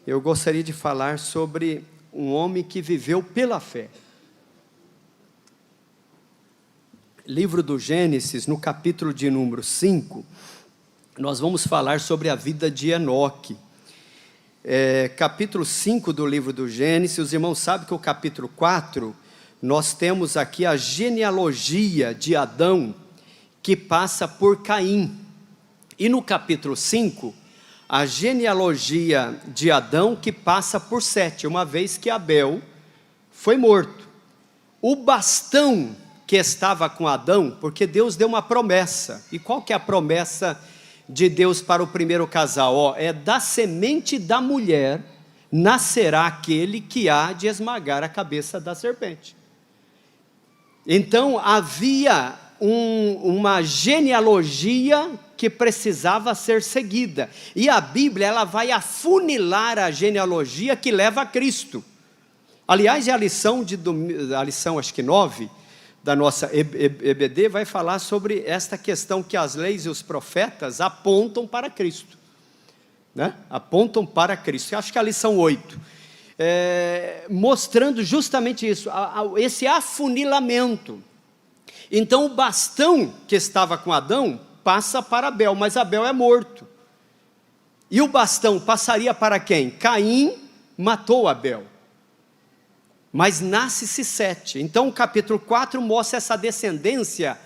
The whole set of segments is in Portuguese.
eu gostaria de falar sobre um homem que viveu pela fé. Livro do Gênesis, no capítulo de número 5, nós vamos falar sobre a vida de Enoque. Capítulo 5 do livro do Gênesis, os irmãos sabem que o capítulo 4, nós temos aqui a genealogia de Adão, que passa por Caim. E no capítulo 5, a genealogia de Adão, que passa por Sete, uma vez que Abel foi morto. O bastão que estava com Adão, porque Deus deu uma promessa. E qual que é a promessa de Deus para o primeiro casal? É da semente da mulher nascerá aquele que há de esmagar a cabeça da serpente. Então havia uma genealogia que precisava ser seguida. E a Bíblia, ela vai afunilar a genealogia que leva a Cristo. Aliás, a lição acho que 9, da nossa EBD, vai falar sobre esta questão que as leis e os profetas apontam para Cristo. Né? Apontam para Cristo. Eu acho que a lição 8. Mostrando justamente isso, esse afunilamento. Então o bastão que estava com Adão passa para Abel, mas Abel é morto. E o bastão passaria para quem? Caim matou Abel. Mas nasce-se Sete. Então o capítulo 4 mostra essa descendência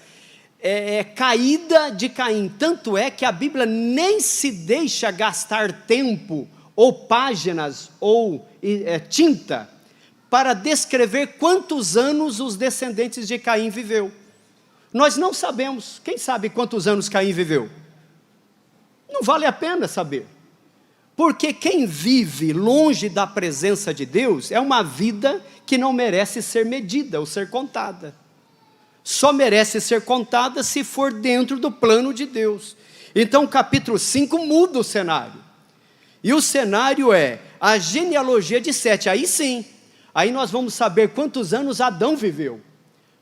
caída de Caim. Tanto é que a Bíblia nem se deixa gastar tempo, ou páginas, ou tinta, para descrever quantos anos os descendentes de Caim viveu. Nós não sabemos. Quem sabe quantos anos Caim viveu? Não vale a pena saber. Porque quem vive longe da presença de Deus é uma vida que não merece ser medida ou ser contada. Só merece ser contada se for dentro do plano de Deus. Então o capítulo 5 muda o cenário. E o cenário é a genealogia de Sete. Aí sim, aí nós vamos saber quantos anos Adão viveu.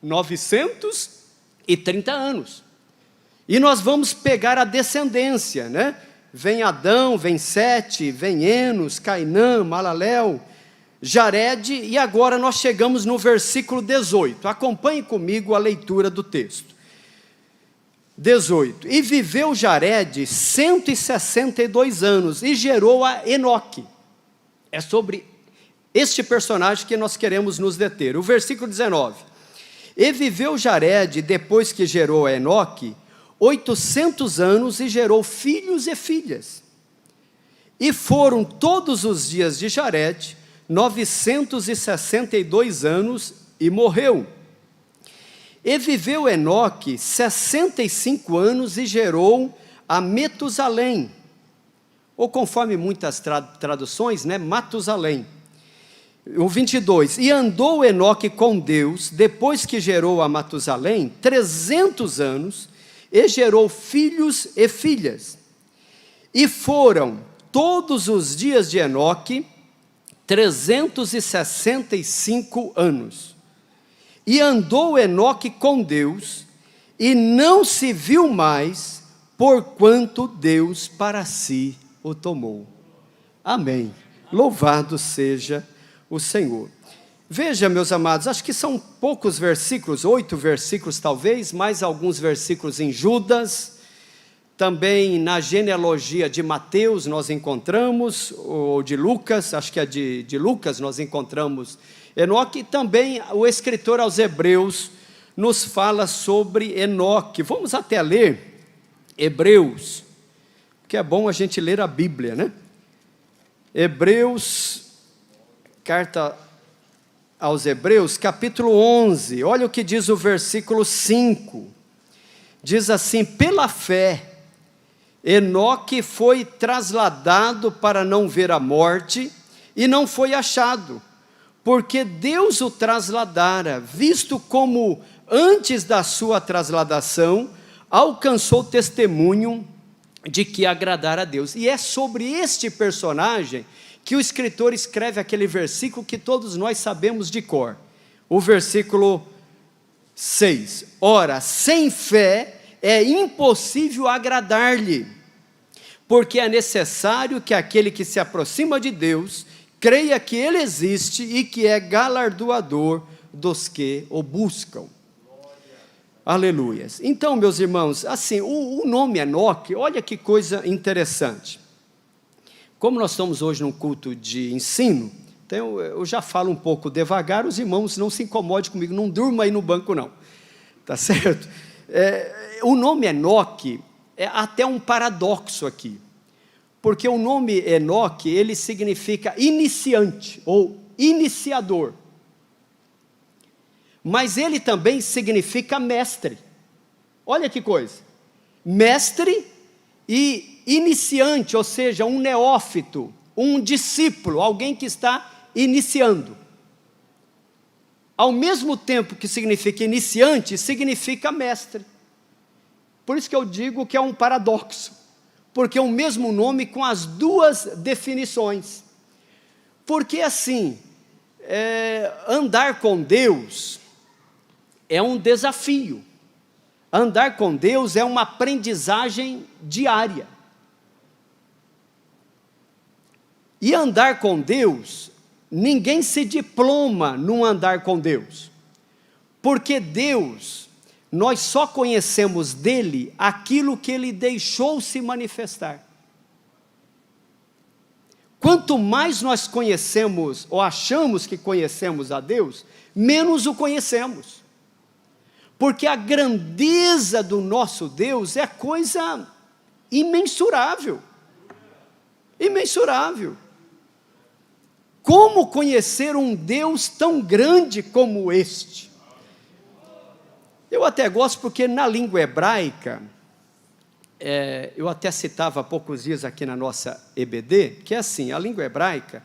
930 anos. E nós vamos pegar a descendência, né? Vem Adão, vem Sete, vem Enos, Cainã, Malalel, Jared, e agora nós chegamos no versículo 18. Acompanhe comigo a leitura do texto. 18. E viveu Jared 162 anos e gerou a Enoque. É sobre este personagem que nós queremos nos deter. O versículo 19. E viveu Jared, depois que gerou a Enoque, 800 anos e gerou filhos e filhas. E foram todos os dias de Jared 962 anos e morreu. E viveu Enoque 65 anos e gerou a Metusalém, ou conforme muitas traduções, né, Matusalém. O 22, e andou Enoque com Deus, depois que gerou a Matusalém, 300 anos, e gerou filhos e filhas. E foram todos os dias de Enoque 365 anos. E andou Enoque com Deus, e não se viu mais, porquanto Deus para si o tomou. Amém. Louvado seja o Senhor. Veja, meus amados, acho que são poucos versículos, 8 versículos talvez, mais alguns versículos em Judas, também na genealogia de Mateus nós encontramos, ou de Lucas, acho que é de Lucas nós encontramos Enoque, e também o escritor aos Hebreus nos fala sobre Enoque. Vamos até ler Hebreus, porque é bom a gente ler a Bíblia, né? Hebreus, carta aos Hebreus, capítulo 11, olha o que diz o versículo 5, diz assim: pela fé, Enoque foi trasladado para não ver a morte, e não foi achado, porque Deus o trasladara, visto como antes da sua trasladação, alcançou testemunho de que agradara a Deus. E é sobre este personagem que o escritor escreve aquele versículo que todos nós sabemos de cor. O versículo 6. Ora, sem fé é impossível agradar-lhe, porque é necessário que aquele que se aproxima de Deus creia que Ele existe e que é galardoador dos que o buscam. Aleluias. Então, meus irmãos, assim, o nome Enoque, olha que coisa interessante. Como nós estamos hoje num culto de ensino, então eu já falo um pouco devagar, os irmãos não se incomodem comigo, não durma aí no banco não, tá certo? O nome Enoque é até um paradoxo aqui, porque o nome Enoque, ele significa iniciante ou iniciador, mas ele também significa mestre. Olha que coisa, mestre e iniciante, ou seja, um neófito, um discípulo, alguém que está iniciando. Ao mesmo tempo que significa iniciante, significa mestre. Por isso que eu digo que é um paradoxo, porque é o mesmo nome com as duas definições. Porque assim, andar com Deus é um desafio. Andar com Deus é uma aprendizagem diária. E andar com Deus, ninguém se diploma num andar com Deus. Porque Deus, nós só conhecemos dele aquilo que ele deixou se manifestar. Quanto mais nós conhecemos, ou achamos que conhecemos a Deus, menos o conhecemos. Porque a grandeza do nosso Deus é coisa imensurável. Imensurável. Como conhecer um Deus tão grande como este? Eu até gosto porque na língua hebraica, eu até citava há poucos dias aqui na nossa EBD, que é assim, a língua hebraica,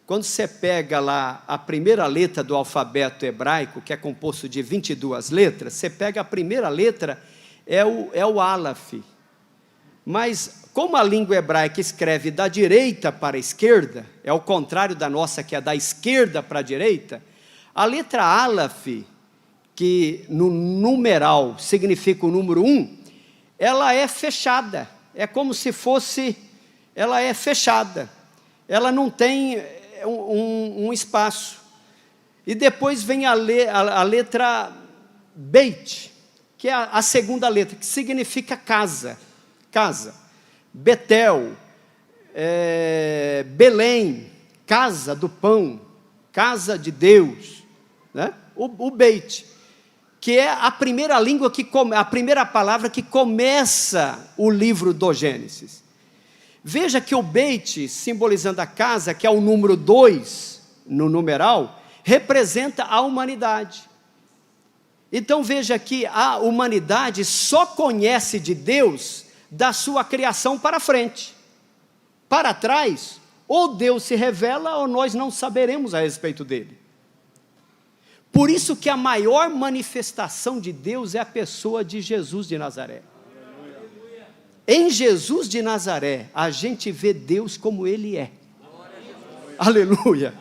quando você pega lá a primeira letra do alfabeto hebraico, que é composto de 22 letras, você pega a primeira letra, é o Aleph. Mas como a língua hebraica escreve da direita para a esquerda, é o contrário da nossa, que é da esquerda para a direita, a letra Aleph, que no numeral significa o número 1, ela é fechada, é como se fosse, ela é fechada, ela não tem um espaço. E depois vem a letra Beit, que é a segunda letra, que significa casa, Betel, Belém, casa do pão, casa de Deus, né? O Beit, que é a primeira língua, a primeira palavra que começa o livro do Gênesis. Veja que o Beit, simbolizando a casa, que é o número 2 no numeral, representa a humanidade. Então veja que a humanidade só conhece de Deus da sua criação para frente. Para trás, ou Deus se revela ou nós não saberemos a respeito dele. Por isso que a maior manifestação de Deus é a pessoa de Jesus de Nazaré. Em Jesus de Nazaré, a gente vê Deus como Ele é. Aleluia.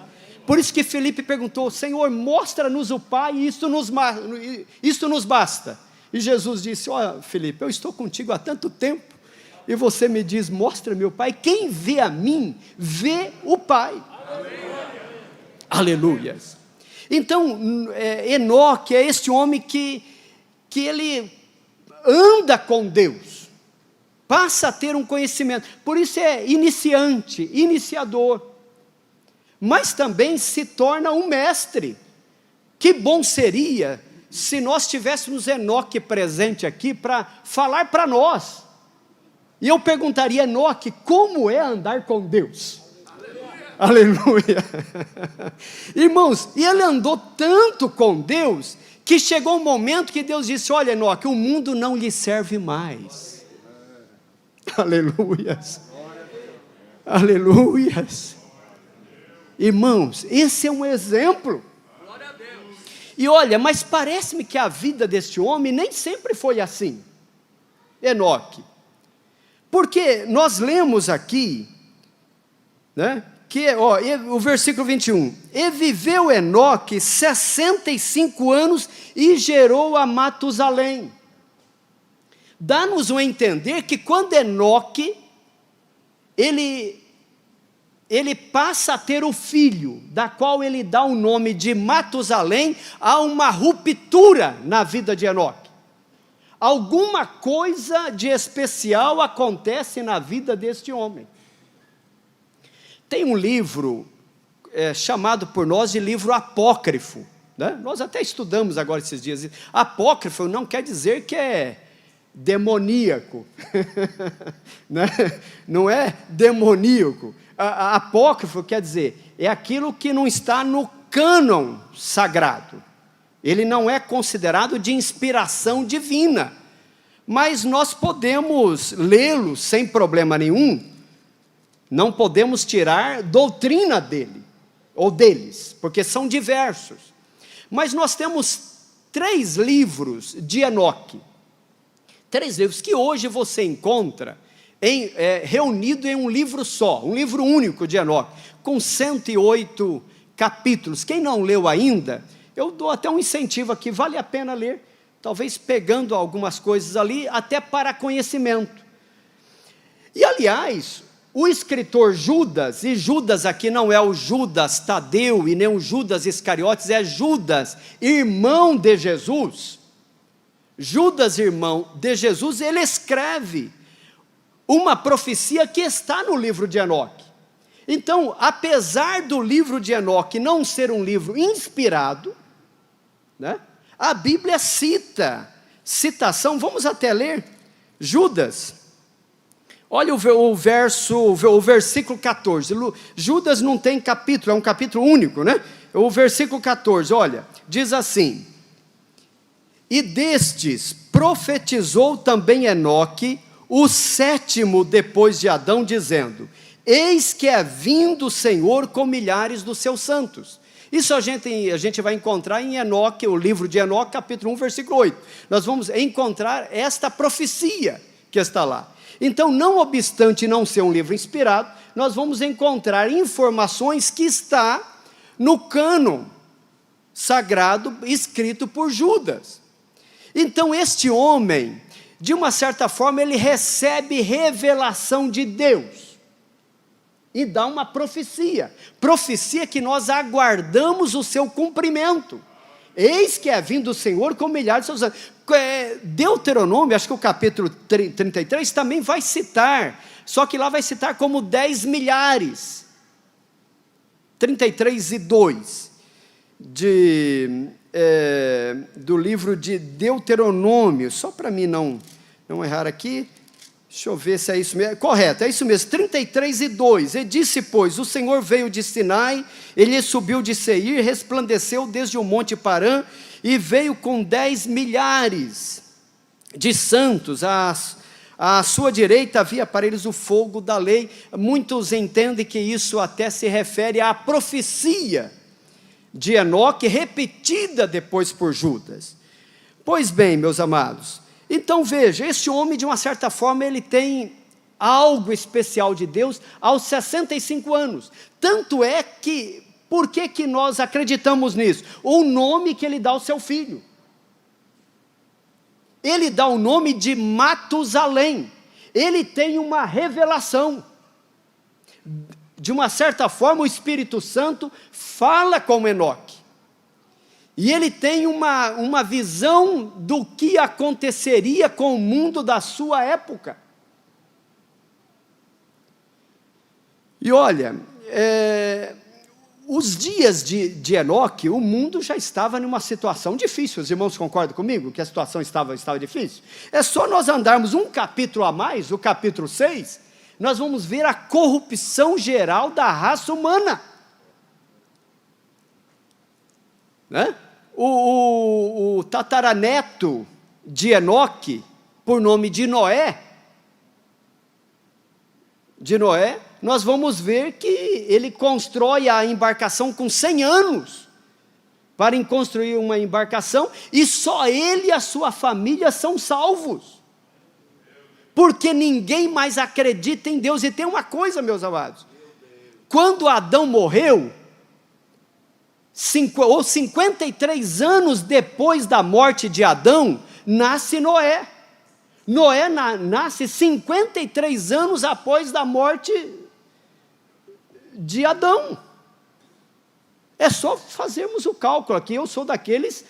Por isso que Felipe perguntou, Senhor, mostra-nos o Pai, e isto nos basta. E Jesus disse, Felipe, eu estou contigo há tanto tempo, e você me diz, mostra-me o Pai. Quem vê a mim, vê o Pai. Aleluia. Então, Enoque é este homem que ele anda com Deus, passa a ter um conhecimento, por isso é iniciante, iniciador, mas também se torna um mestre. Que bom seria se nós tivéssemos Enoque presente aqui para falar para nós, e eu perguntaria, Enoque, como é andar com Deus? Aleluia. Irmãos, e ele andou tanto com Deus, que chegou um momento que Deus disse, olha Enoque, o mundo não lhe serve mais. Aleluias. Aleluias. Irmãos, esse é um exemplo. E olha, mas parece-me que a vida deste homem nem sempre foi assim, Enoque. Porque nós lemos aqui, né? O versículo 21, e viveu Enoque 65 anos e gerou a Matusalém. Dá-nos a entender que quando Enoque ele passa a ter o filho, da qual ele dá o nome de Matusalém. Há uma ruptura na vida de Enoque. Alguma coisa de especial acontece na vida deste homem. Tem um livro chamado por nós de livro apócrifo, né? Nós até estudamos agora esses dias. Apócrifo não quer dizer que é demoníaco, né? Não é demoníaco. Apócrifo quer dizer, é aquilo que não está no cânon sagrado. Ele não é considerado de inspiração divina, mas nós podemos lê-lo sem problema nenhum. Não podemos tirar doutrina dele, ou deles, porque são diversos. Mas nós temos 3 livros de Enoque, 3 livros que hoje você encontra reunido em um livro só, um livro único de Enoque, com 108 capítulos. Quem não leu ainda, eu dou até um incentivo aqui, vale a pena ler, talvez pegando algumas coisas ali, até para conhecimento. E aliás, o escritor Judas, e Judas aqui não é o Judas Tadeu e nem o Judas Iscariotes, é Judas, irmão de Jesus. Judas, irmão de Jesus, ele escreve uma profecia que está no livro de Enoque. Então, apesar do livro de Enoque não ser um livro inspirado, né, a Bíblia citação, vamos até ler, Judas, olha o versículo 14, Judas não tem capítulo, é um capítulo único, né? O versículo 14, olha, diz assim: e destes profetizou também Enoque, o 7º depois de Adão, dizendo: eis que é vindo o Senhor com milhares dos seus santos. Isso a gente vai encontrar em Enoque, o livro de Enoque, capítulo 1, versículo 8. Nós vamos encontrar esta profecia que está lá. Então, não obstante não ser um livro inspirado, nós vamos encontrar informações que está no cânon sagrado escrito por Judas. Então, este homem, de uma certa forma, ele recebe revelação de Deus e dá uma profecia que nós aguardamos o seu cumprimento. Eis que é vindo o Senhor com milhares de seus anjos. Deuteronômio, acho que o capítulo 33 também vai citar, só que lá vai citar como 10 milhares, 33:2, do livro de Deuteronômio, só para mim não errar aqui, deixa eu ver se é isso mesmo, correto, é isso mesmo, 33:2, e disse, pois, o Senhor veio de Sinai, ele subiu de Seir, resplandeceu desde o monte Parã, e veio com 10 milhares de santos, à sua direita havia para eles o fogo da lei. Muitos entendem que isso até se refere à profecia de Enoque, repetida depois por Judas. Pois bem, meus amados, então veja, este homem de uma certa forma ele tem algo especial de Deus aos 65 anos, tanto é que, por que nós acreditamos nisso? O nome que ele dá ao seu filho, ele dá o nome de Matusalém, ele tem uma revelação, de uma certa forma o Espírito Santo fala com Enoque, e ele tem uma visão do que aconteceria com o mundo da sua época. E olha, os dias de Enoque, o mundo já estava numa situação difícil. Os irmãos concordam comigo que a situação estava difícil? É só nós andarmos um capítulo a mais, o capítulo 6, nós vamos ver a corrupção geral da raça humana, né? O tataraneto de Enoque, por nome de Noé, nós vamos ver que ele constrói a embarcação com 100 anos, para construir uma embarcação, e só ele e a sua família são salvos, porque ninguém mais acredita em Deus. E tem uma coisa, meus amados, quando Adão morreu, 53 anos depois da morte de Adão, nasce Noé, Noé nasce 53 anos após da morte de Adão. É só fazermos o cálculo aqui. Eu sou daqueles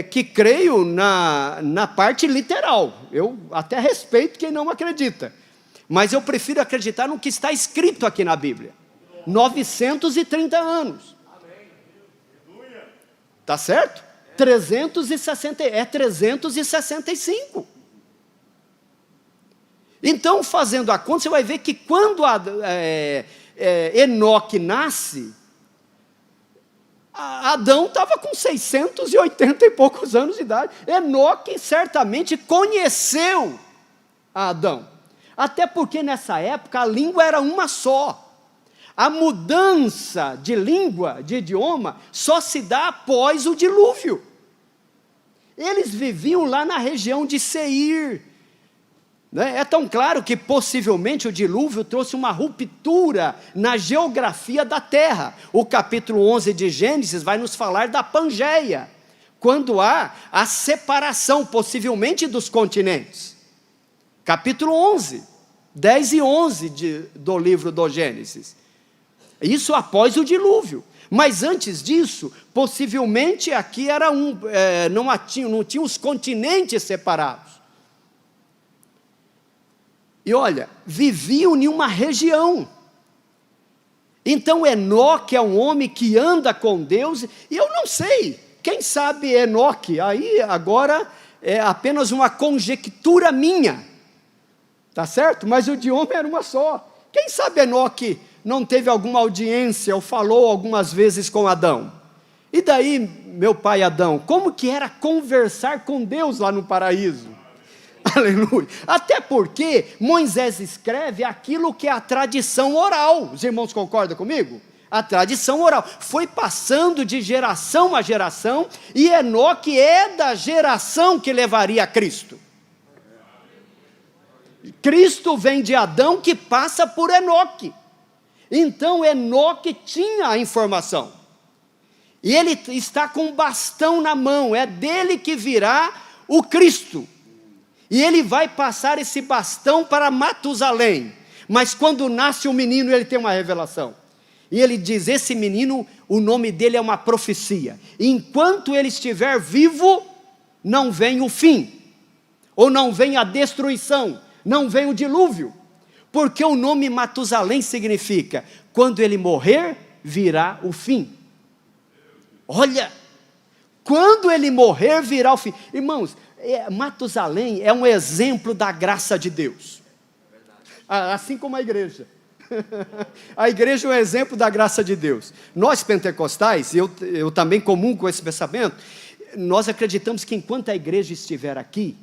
que creio na parte literal. Eu até respeito quem não acredita, mas eu prefiro acreditar no que está escrito aqui na Bíblia. 930 anos. Tá certo? 365. Então, fazendo a conta, você vai ver que quando Enoque nasce, Adão estava com 680 e poucos anos de idade. Enoque certamente conheceu a Adão, até porque nessa época a língua era uma só. A mudança de língua, de idioma, só se dá após o dilúvio. Eles viviam lá na região de Seir. É tão claro que possivelmente o dilúvio trouxe uma ruptura na geografia da terra. O capítulo 11 de Gênesis vai nos falar da Pangeia, quando há a separação possivelmente dos continentes. Capítulo 11, 10 e 11 do livro do Gênesis. Isso após o dilúvio. Mas antes disso, possivelmente aqui era não tinha os continentes separados. E olha, viviam em uma região. Então Enoque é um homem que anda com Deus, e eu não sei, quem sabe Enoque, aí agora é apenas uma conjectura minha, tá certo? Mas o idioma era uma só. Quem sabe Enoque não teve alguma audiência, ou falou algumas vezes com Adão? E daí, meu pai Adão, como que era conversar com Deus lá no paraíso? Aleluia. Até porque Moisés escreve aquilo que é a tradição oral. Os irmãos concordam comigo? A tradição oral foi passando de geração a geração, e Enoque é da geração que levaria a Cristo. Cristo vem de Adão, que passa por Enoque. Então Enoque tinha a informação, e ele está com um bastão na mão, é dele que virá o Cristo. E ele vai passar esse bastão para Matusalém. Mas quando nasce o menino, ele tem uma revelação. E ele diz, esse menino, o nome dele é uma profecia. Enquanto ele estiver vivo, não vem o fim. Ou não vem a destruição. Não vem o dilúvio. Porque o nome Matusalém significa, quando ele morrer, virá o fim. Olha, quando ele morrer, virá o fim. Irmãos, Matusalém é um exemplo da graça de Deus, assim como a igreja. A igreja é um exemplo da graça de Deus. Nós pentecostais, eu também comungo com esse pensamento, nós acreditamos que enquanto a igreja estiver aqui,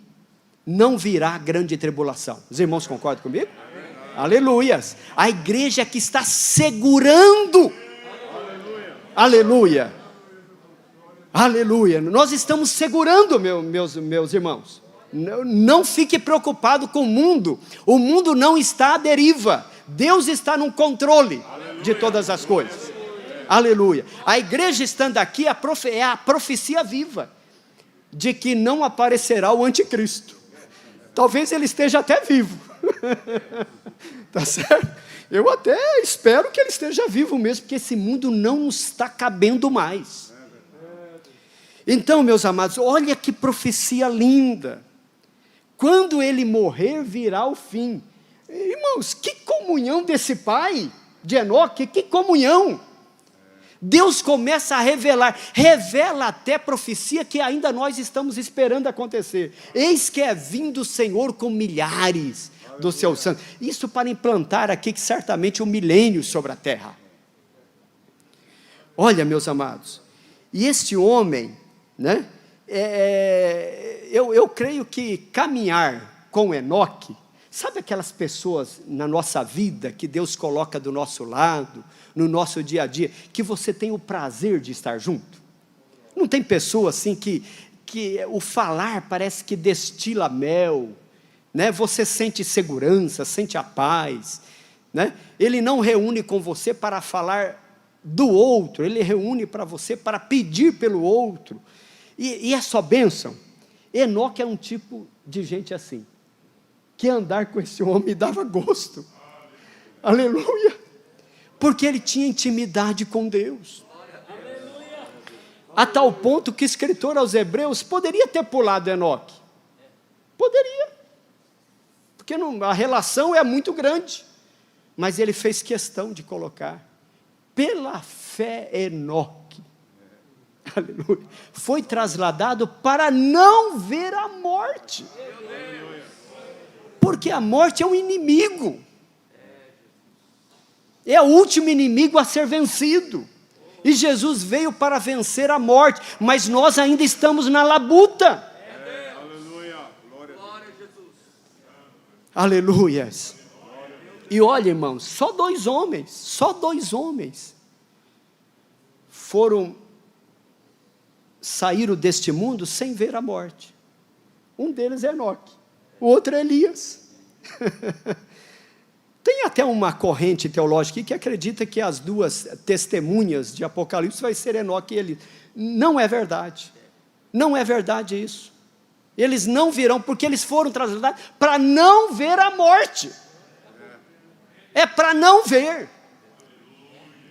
não virá grande tribulação. Os irmãos concordam comigo? Amém. Aleluias. A igreja que está segurando. Aleluia. Aleluia, nós estamos segurando, meus irmãos. Não fique preocupado com o mundo não está à deriva, Deus está no controle de todas as coisas. Aleluia. A igreja estando aqui é a profecia viva, de que não aparecerá o anticristo. Talvez ele esteja até vivo, tá certo? Eu até espero que ele esteja vivo mesmo, porque esse mundo não está cabendo mais. Então, meus amados, olha que profecia linda. Quando ele morrer, virá o fim. Irmãos, que comunhão desse pai de Enoque, que comunhão. Deus começa a revela até profecia que ainda nós estamos esperando acontecer. Eis que é vindo o Senhor com milhares dos seus santos. Isso para implantar aqui que certamente um milênio sobre a terra. Olha, meus amados, e este homem, né? Eu creio que caminhar com Enoque, sabe aquelas pessoas na nossa vida que Deus coloca do nosso lado, no nosso dia a dia, que você tem o prazer de estar junto? Não tem pessoa assim que o falar parece que destila mel, né? Você sente segurança, sente a paz, né? Ele não reúne com você para falar do outro, ele reúne para você para pedir pelo outro. E é só bênção. Enoque é um tipo de gente assim, que andar com esse homem dava gosto. Aleluia! Porque ele tinha intimidade com Deus. A tal ponto que o escritor aos Hebreus poderia ter pulado Enoque. Poderia. Porque a relação é muito grande. Mas ele fez questão de colocar. Pela fé, Enoque, aleluia, foi trasladado para não ver a morte. Porque a morte é um inimigo. É o último inimigo a ser vencido. E Jesus veio para vencer a morte, mas nós ainda estamos na labuta. Aleluia. Glória a Jesus. Aleluias. E olha, irmãos, só dois homens saíram deste mundo sem ver a morte. Um deles é Enoque, o outro é Elias. Tem até uma corrente teológica que acredita que as duas testemunhas de Apocalipse vai ser Enoque e Elias. Não é verdade. Não é verdade isso. Eles não virão, porque eles foram trasladados para não ver a morte. É para não ver.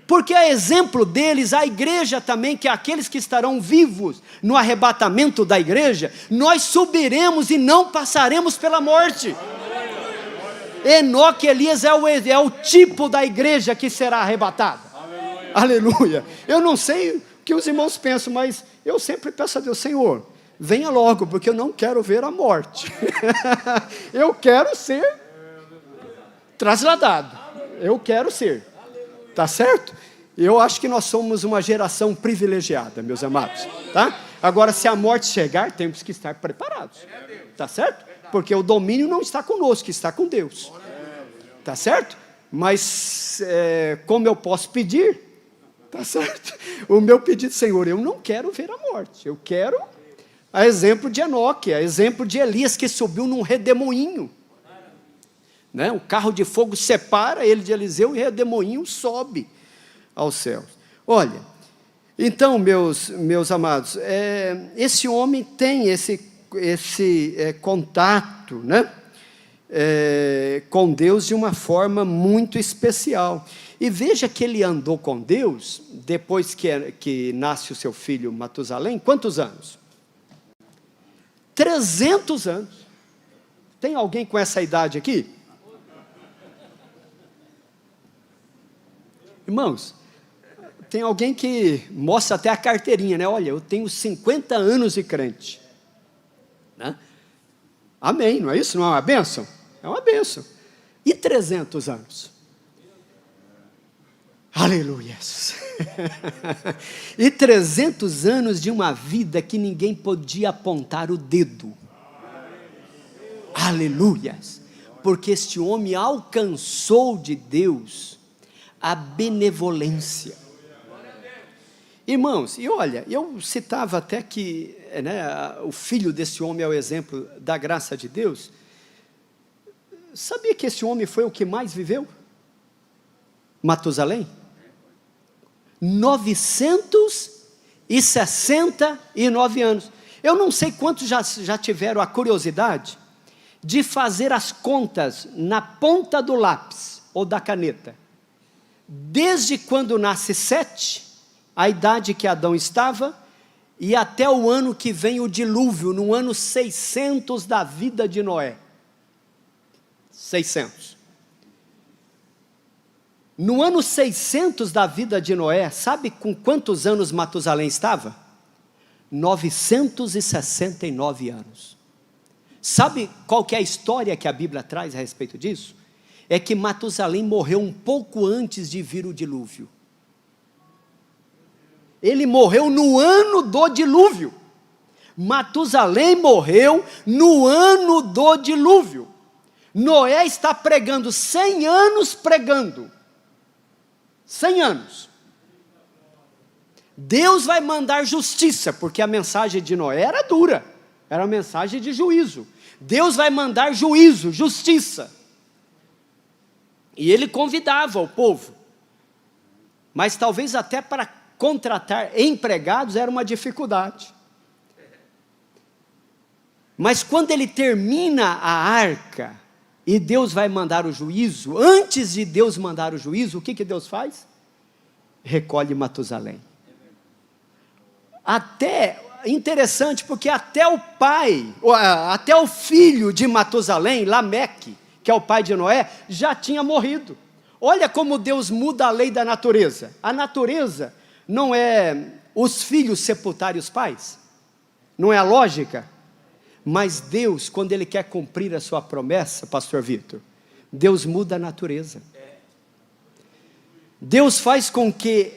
Porque a exemplo deles, a igreja também, que é aqueles que estarão vivos no arrebatamento da igreja, nós subiremos e não passaremos pela morte. Enoque e Elias é o tipo da igreja que será arrebatada. Aleluia. Eu não sei o que os irmãos pensam, mas eu sempre peço a Deus, Senhor, venha logo, porque eu não quero ver a morte. Eu quero ser trasladado. Eu quero ser. Tá certo? Eu acho que nós somos uma geração privilegiada, meus amados. Tá? Agora, se a morte chegar, temos que estar preparados. Tá certo? Porque o domínio não está conosco, está com Deus. Tá certo? Mas, como eu posso pedir? Tá certo? O meu pedido, Senhor, eu não quero ver a morte. Eu quero, a exemplo de Enoque, a exemplo de Elias, que subiu num redemoinho. Né? O carro de fogo separa ele de Eliseu e o redemoinho sobe aos céus. Olha, então, meus amados, esse homem tem esse contato, né? Com Deus de uma forma muito especial. E veja que ele andou com Deus, depois que nasce o seu filho Matusalém, quantos anos? 300 anos. Tem alguém com essa idade aqui? Irmãos, tem alguém que mostra até a carteirinha, né? Olha, eu tenho 50 anos de crente. Né? Amém, não é isso? Não é uma bênção? É uma bênção. E 300 anos? Aleluias. E 300 anos de uma vida que ninguém podia apontar o dedo. Aleluias. Porque este homem alcançou de Deus a benevolência. Irmãos, e olha, eu citava até que o filho desse homem é o exemplo da graça de Deus. Sabia que esse homem foi o que mais viveu? Matusalém? 969 anos. Eu não sei quantos já tiveram a curiosidade de fazer as contas na ponta do lápis ou da caneta. Desde quando nasce Sete, a idade que Adão estava, e até o ano que vem o dilúvio, no ano 600 da vida de Noé. 600. No ano 600 da vida de Noé, sabe com quantos anos Matusalém estava? 969 anos. Sabe qual que é a história que a Bíblia traz a respeito disso? É que Matusalém morreu um pouco antes de vir o dilúvio. Ele morreu no ano do dilúvio. Matusalém morreu no ano do dilúvio. Noé está pregando 100 anos pregando. 100 anos. Deus vai mandar justiça, porque a mensagem de Noé era dura. Era uma mensagem de juízo. Deus vai mandar juízo, justiça. E ele convidava o povo. Mas talvez até para contratar empregados era uma dificuldade. Mas quando ele termina a arca, e Deus vai mandar o juízo, antes de Deus mandar o juízo, o que Deus faz? Recolhe Matusalém. Interessante, porque até o pai, até o filho de Matusalém, Lameque, que é o pai de Noé, já tinha morrido. Olha como Deus muda a lei da natureza. A natureza não é os filhos sepultarem os pais, não é a lógica. Mas Deus, quando Ele quer cumprir a sua promessa, pastor Vitor, Deus muda a natureza. Deus faz com que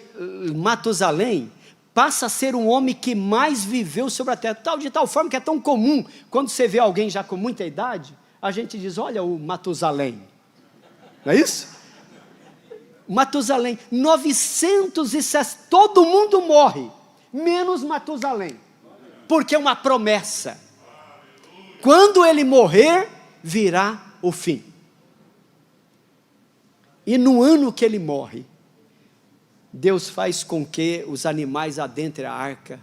Matusalém passe a ser um homem que mais viveu sobre a terra, de tal forma que é tão comum, quando você vê alguém já com muita idade, a gente diz, olha o Matusalém, não é isso? Matusalém, 960, todo mundo morre, menos Matusalém, porque é uma promessa. Quando ele morrer, virá o fim. E no ano que ele morre, Deus faz com que os animais adentrem a arca,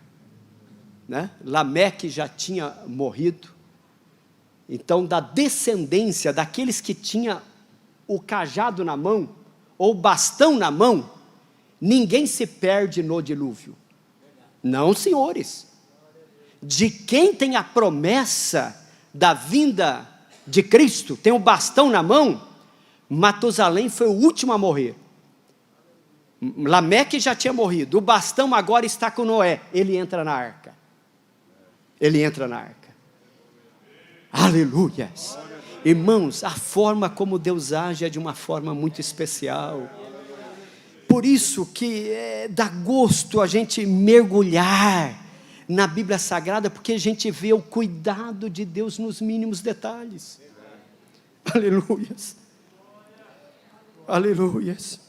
né? Lameque já tinha morrido, então da descendência daqueles que tinham o cajado na mão, ou o bastão na mão, ninguém se perde no dilúvio. Não, senhores. De quem tem a promessa da vinda de Cristo, tem o bastão na mão, Matusalém foi o último a morrer. Lameque já tinha morrido, o bastão agora está com Noé, ele entra na arca. Ele entra na arca. Aleluias. Irmãos, a forma como Deus age é de uma forma muito especial. Por isso que dá gosto a gente mergulhar na Bíblia Sagrada, porque a gente vê o cuidado de Deus nos mínimos detalhes. Aleluias. Aleluias.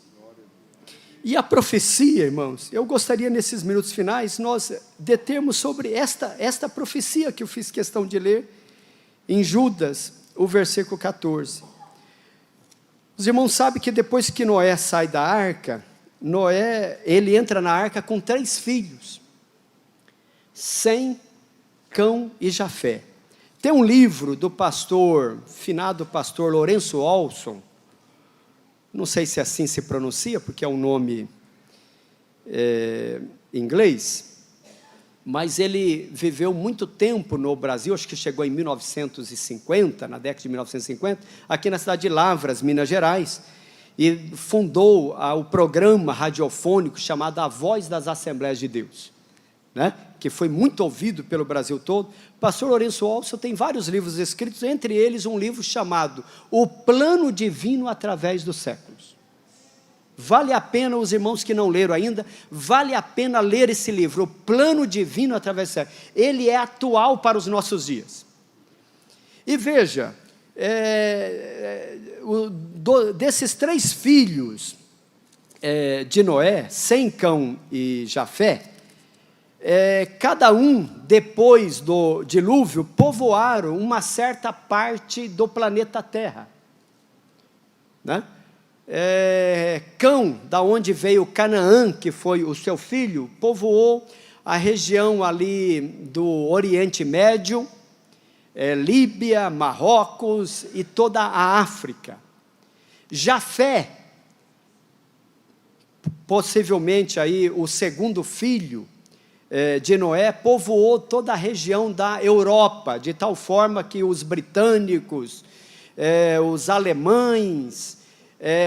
E a profecia, irmãos, eu gostaria nesses minutos finais, nós determos sobre esta profecia que eu fiz questão de ler, em Judas, o versículo 14. Os irmãos sabem que depois que Noé sai da arca, ele entra na arca com 3 filhos, Sem, Cão e Jafé. Tem um livro do finado pastor Lourenço Olson, não sei se assim se pronuncia, porque é um nome em inglês, mas ele viveu muito tempo no Brasil, acho que chegou em 1950, na década de 1950, aqui na cidade de Lavras, Minas Gerais, e fundou o programa radiofônico chamado A Voz das Assembleias de Deus, né? Que foi muito ouvido pelo Brasil todo. Pastor Lourenço Olson tem vários livros escritos, entre eles um livro chamado O Plano Divino através dos Séculos. Vale a pena, os irmãos que não leram ainda, vale a pena ler esse livro, O Plano Divino através dos Séculos. Ele é atual para os nossos dias. E veja, desses 3 filhos de Noé, Sem, Cão e Jafé, cada um, depois do dilúvio, povoaram uma certa parte do planeta Terra, né? Cão, da onde veio Canaã, que foi o seu filho, povoou a região ali do Oriente Médio, Líbia, Marrocos e toda a África. Jafé, possivelmente aí o segundo filho de Noé, povoou toda a região da Europa, de tal forma que os britânicos, os alemães,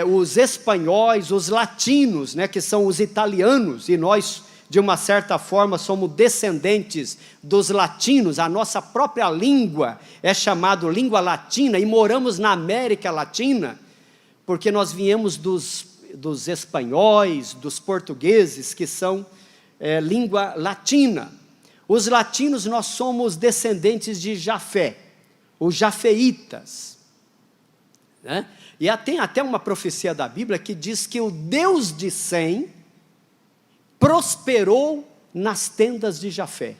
os espanhóis, os latinos, né, que são os italianos, e nós, de uma certa forma, somos descendentes dos latinos, a nossa própria língua é chamada língua latina, e moramos na América Latina, porque nós viemos dos espanhóis, dos portugueses, que são língua latina. Os latinos, nós somos descendentes de Jafé, os jafeitas, né? E tem até uma profecia da Bíblia que diz que o Deus de Sem prosperou nas tendas de Jafé.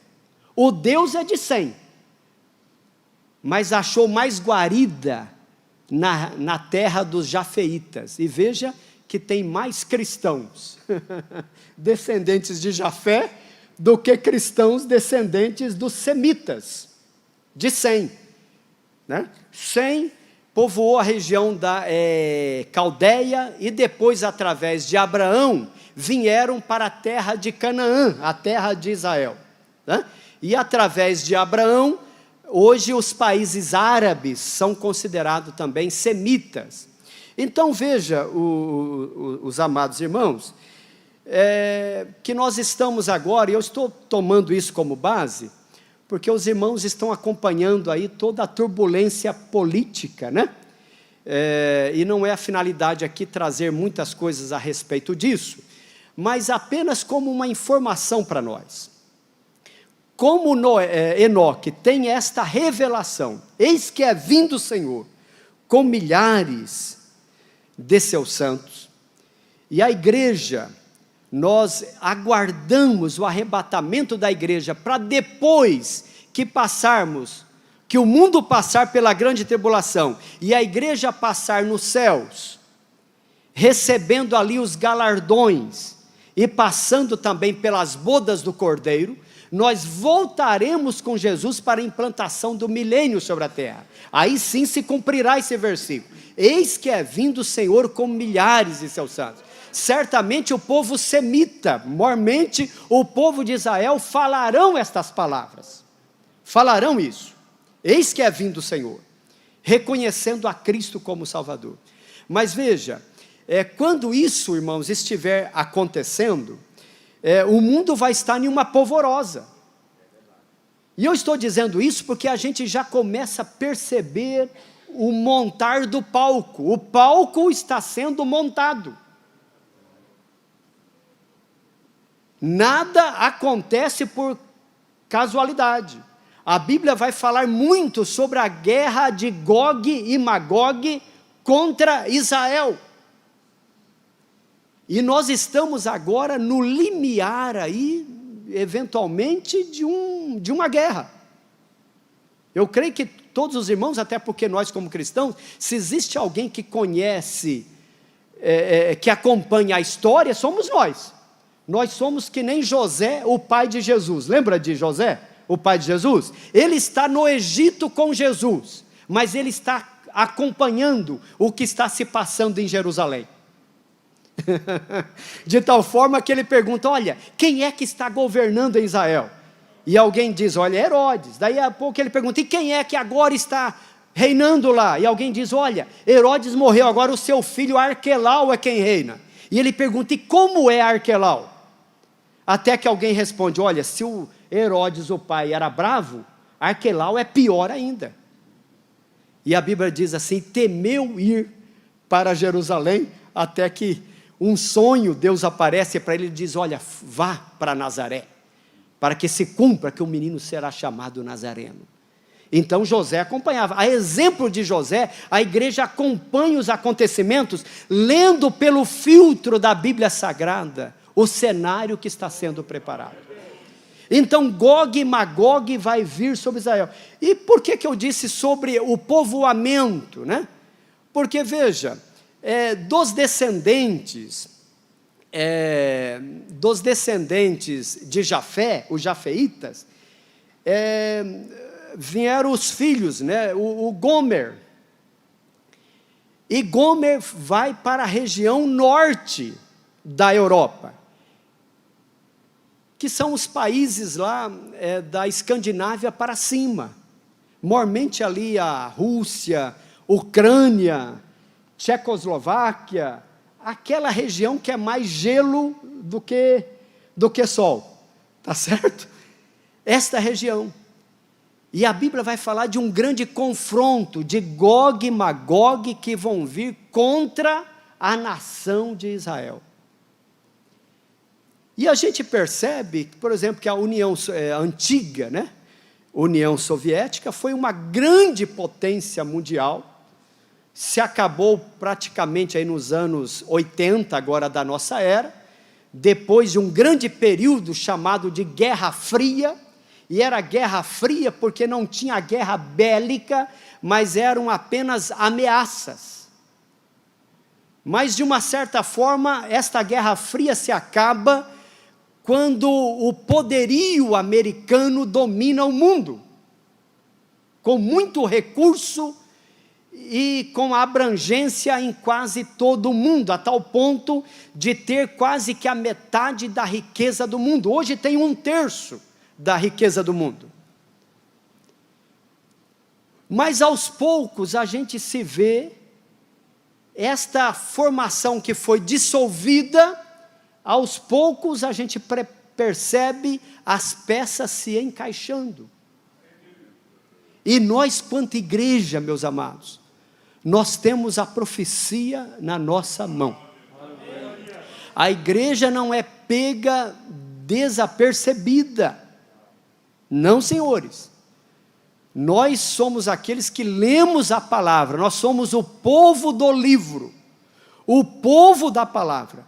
O Deus é de Sem, mas achou mais guarida na terra dos jafeitas. E veja que tem mais cristãos descendentes de Jafé do que cristãos descendentes dos semitas, de Sem, né? Sem povoou a região da Caldeia e depois, através de Abraão, vieram para a terra de Canaã, a terra de Israel, né? E através de Abraão, hoje os países árabes são considerados também semitas. Então veja, os amados irmãos, que nós estamos agora, e eu estou tomando isso como base, porque os irmãos estão acompanhando aí toda a turbulência política, né? E não é a finalidade aqui trazer muitas coisas a respeito disso, mas apenas como uma informação para nós. Como Enoque tem esta revelação, eis que é vindo o Senhor, com milhares de seus santos, e a igreja, nós aguardamos o arrebatamento da igreja, para depois que passarmos, que o mundo passar pela grande tribulação, e a igreja passar nos céus, recebendo ali os galardões, e passando também pelas bodas do Cordeiro, nós voltaremos com Jesus para a implantação do milênio sobre a terra. Aí sim se cumprirá esse versículo, eis que é vindo o Senhor com milhares de seus santos. Certamente o povo semita, mormente o povo de Israel falarão estas palavras, falarão isso, eis que é vindo o Senhor, reconhecendo a Cristo como Salvador. Mas veja, quando isso, irmãos, estiver acontecendo, o mundo vai estar em uma polvorosa, e eu estou dizendo isso porque a gente já começa a perceber o montar do palco, o palco está sendo montado, nada acontece por casualidade. A Bíblia vai falar muito sobre a guerra de Gog e Magog contra Israel, e nós estamos agora no limiar aí, eventualmente, de uma guerra. Eu creio que todos os irmãos, até porque nós como cristãos, se existe alguém que conhece, que acompanha a história, somos nós. Nós somos que nem José, o pai de Jesus. Lembra de José, o pai de Jesus? Ele está no Egito com Jesus, mas ele está acompanhando o que está se passando em Jerusalém. De tal forma que ele pergunta, olha, quem é que está governando em Israel? E alguém diz, olha, Herodes. Daí a pouco ele pergunta, e quem é que agora está reinando lá? E alguém diz, olha, Herodes morreu, agora o seu filho Arquelau é quem reina. E ele pergunta, e como é Arquelau? Até que alguém responde, olha, se o Herodes, o pai, era bravo, Arquelau é pior ainda. E a Bíblia diz assim, temeu ir para Jerusalém, até que um sonho, Deus aparece para ele e diz, olha, vá para Nazaré, para que se cumpra que o menino será chamado Nazareno. Então José acompanhava, a exemplo de José, a igreja acompanha os acontecimentos, lendo pelo filtro da Bíblia Sagrada, o cenário que está sendo preparado. Então Gog e Magog vai vir sobre Israel. E por que eu disse sobre o povoamento, né? Porque veja, dos descendentes de Jafé, os jafeitas, vieram os filhos, né? o Gomer, e Gomer vai para a região norte da Europa, que são os países lá da Escandinávia para cima, mormente ali a Rússia, Ucrânia, Tchecoslováquia, aquela região que é mais gelo do que sol, tá certo? Esta região, e a Bíblia vai falar de um grande confronto, de Gog e Magog, que vão vir contra a nação de Israel. E a gente percebe, por exemplo, que a União antiga, né? União Soviética, foi uma grande potência mundial, se acabou praticamente aí nos anos 80, agora da nossa era, depois de um grande período chamado de Guerra Fria, e era Guerra Fria porque não tinha guerra bélica, mas eram apenas ameaças. Mas de uma certa forma, esta Guerra Fria se acaba quando o poderio americano domina o mundo. com muito recurso e com abrangência em quase todo o mundo, a tal ponto de ter quase que a metade da riqueza do mundo. Hoje tem 1/3 da riqueza do mundo. Mas aos poucos a gente se vê, esta formação que foi dissolvida, aos poucos a gente percebe as peças se encaixando. E nós, quanto igreja, meus amados, nós temos a profecia na nossa mão. A igreja não é pega desapercebida. Não, senhores. Nós somos aqueles que lemos a palavra, nós somos o povo do livro, o povo da palavra.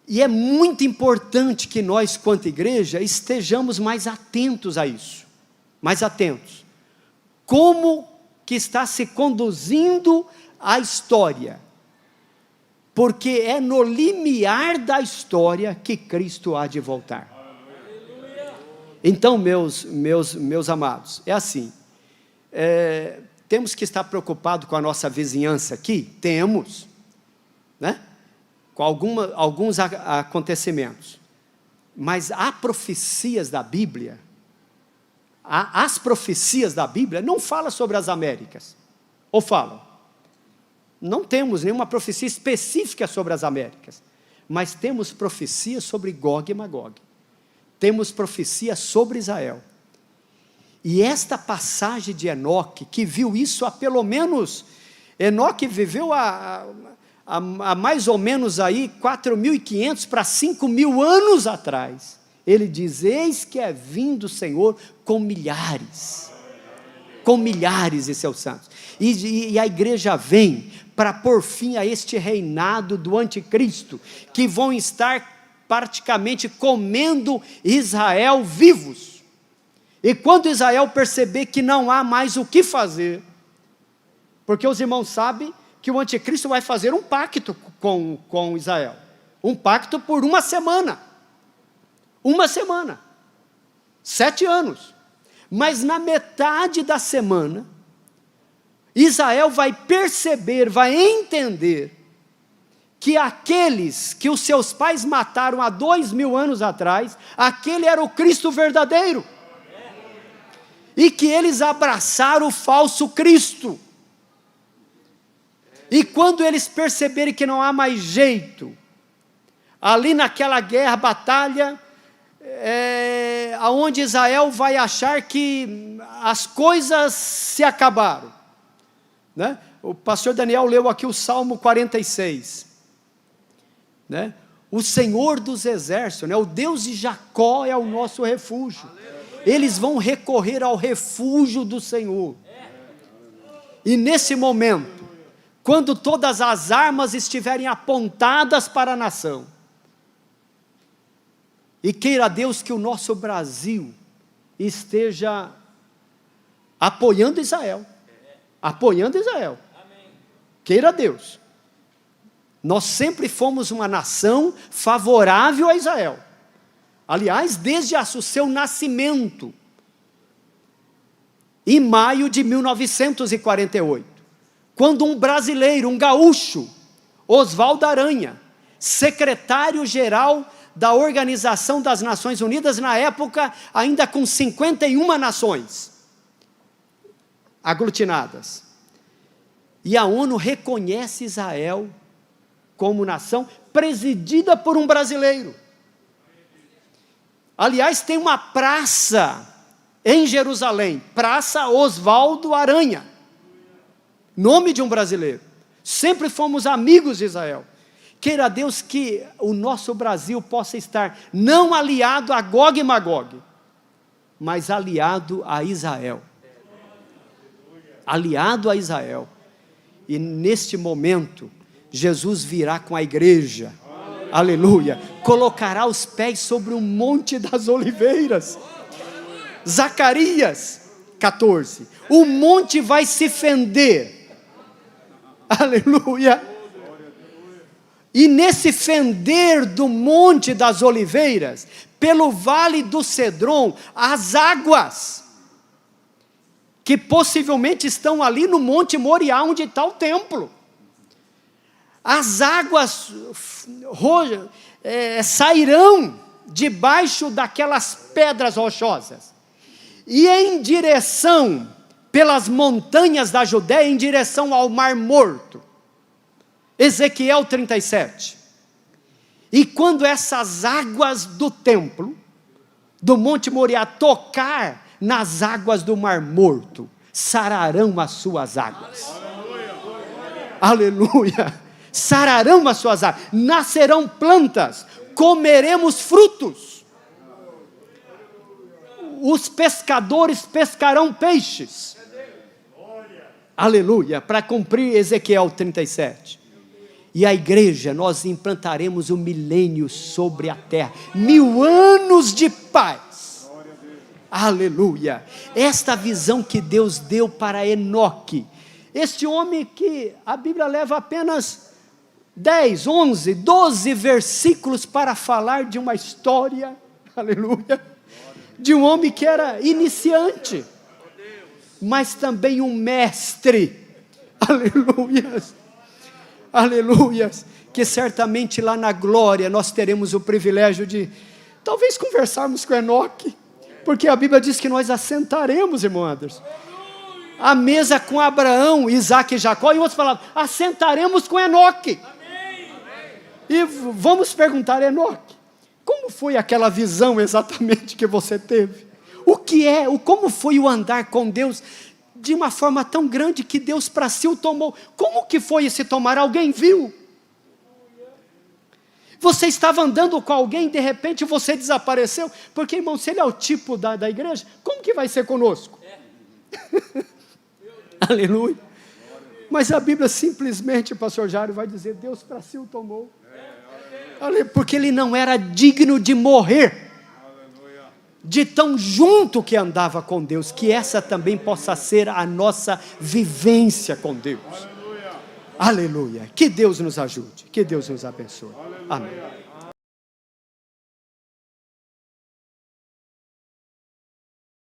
E é muito importante que nós, quanto igreja, estejamos mais atentos a isso, mais atentos. Como que está se conduzindo a história? Porque é no limiar da história que Cristo há de voltar. Então, meus amados, é assim, temos que estar preocupados com a nossa vizinhança aqui? Temos, né? Com alguns acontecimentos, mas há profecias da Bíblia, as profecias da Bíblia não falam sobre as Américas, ou falam? Não temos nenhuma profecia específica sobre as Américas, mas temos profecias sobre Gog e Magog. Temos profecia sobre Israel. E esta passagem de Enoque, que viu isso há pelo menos, Enoque viveu há mais ou menos aí 4.500 para 5.000 anos atrás. Ele diz: eis que é vindo o Senhor com milhares de seus santos. E a igreja vem para pôr fim a este reinado do anticristo, que vão estar praticamente comendo Israel vivos. E quando Israel perceber que não há mais o que fazer, porque os irmãos sabem que o anticristo vai fazer um pacto com Israel, um pacto por 1 semana, 7 anos, mas na metade da semana, Israel vai perceber, vai entender, que aqueles que os seus pais mataram há 2.000 anos atrás, aquele era o Cristo verdadeiro, e que eles abraçaram o falso Cristo. E quando eles perceberem que não há mais jeito, ali naquela guerra, batalha, aonde Israel vai achar que as coisas se acabaram, né? O pastor Daniel leu aqui o Salmo 46, né? O Senhor dos exércitos, né? O Deus de Jacó é o nosso refúgio. Eles vão recorrer ao refúgio do Senhor. E nesse momento, quando todas as armas estiverem apontadas para a nação, e queira Deus que o nosso Brasil esteja apoiando Israel, queira Deus. Nós sempre fomos uma nação favorável a Israel. Aliás, desde o seu nascimento, em maio de 1948, quando um brasileiro, um gaúcho, Oswaldo Aranha, secretário-geral da Organização das Nações Unidas, na época ainda com 51 nações aglutinadas, e a ONU reconhece Israel como nação presidida por um brasileiro. Aliás, tem uma praça em Jerusalém, Praça Oswaldo Aranha, nome de um brasileiro. Sempre fomos amigos de Israel. Queira Deus que o nosso Brasil possa estar não aliado a Gog e Magog, mas aliado a Israel. Aliado a Israel. E neste momento, Jesus virá com a igreja, aleluia, colocará os pés sobre o monte das oliveiras. Zacarias 14, o monte vai se fender, aleluia, e nesse fender do monte das oliveiras, pelo vale do Cedron, as águas que possivelmente estão ali no Monte Moriá, onde está o templo. As águas sairão debaixo daquelas pedras rochosas, e em direção, pelas montanhas da Judéia, em direção ao Mar Morto. Ezequiel 37. E quando essas águas do templo, do Monte Moriá, tocar nas águas do Mar Morto, sararão as suas águas. Aleluia! Sararão as suas águas, nascerão plantas, comeremos frutos. Os pescadores pescarão peixes. Aleluia! Para cumprir Ezequiel 37. E a igreja, nós implantaremos o milênio sobre a terra, 1000 anos de paz. Aleluia! Esta visão que Deus deu para Enoque, este homem que a Bíblia leva apenas 10, 11, 12 versículos para falar de uma história, aleluia, de um homem que era iniciante, mas também um mestre, aleluias, aleluias, que certamente lá na glória nós teremos o privilégio de, talvez, conversarmos com Enoque, porque a Bíblia diz que nós assentaremos, irmão Anderson, a mesa com Abraão, Isaac e Jacó, e outros falaram, assentaremos com Enoque. E vamos perguntar, Enoque, como foi aquela visão exatamente que você teve? Como foi o andar com Deus de uma forma tão grande que Deus para si o tomou? Como que foi esse tomar? Alguém viu? Você estava andando com alguém e de repente você desapareceu? Porque, irmão, se ele é o tipo da igreja, como que vai ser conosco? Aleluia. Mas a Bíblia simplesmente, pastor Jário, vai dizer, Deus para si o tomou. Porque ele não era digno de morrer, de tão junto que andava com Deus, que essa também possa ser a nossa vivência com Deus. Aleluia. Que Deus nos ajude, que Deus nos abençoe. Amém.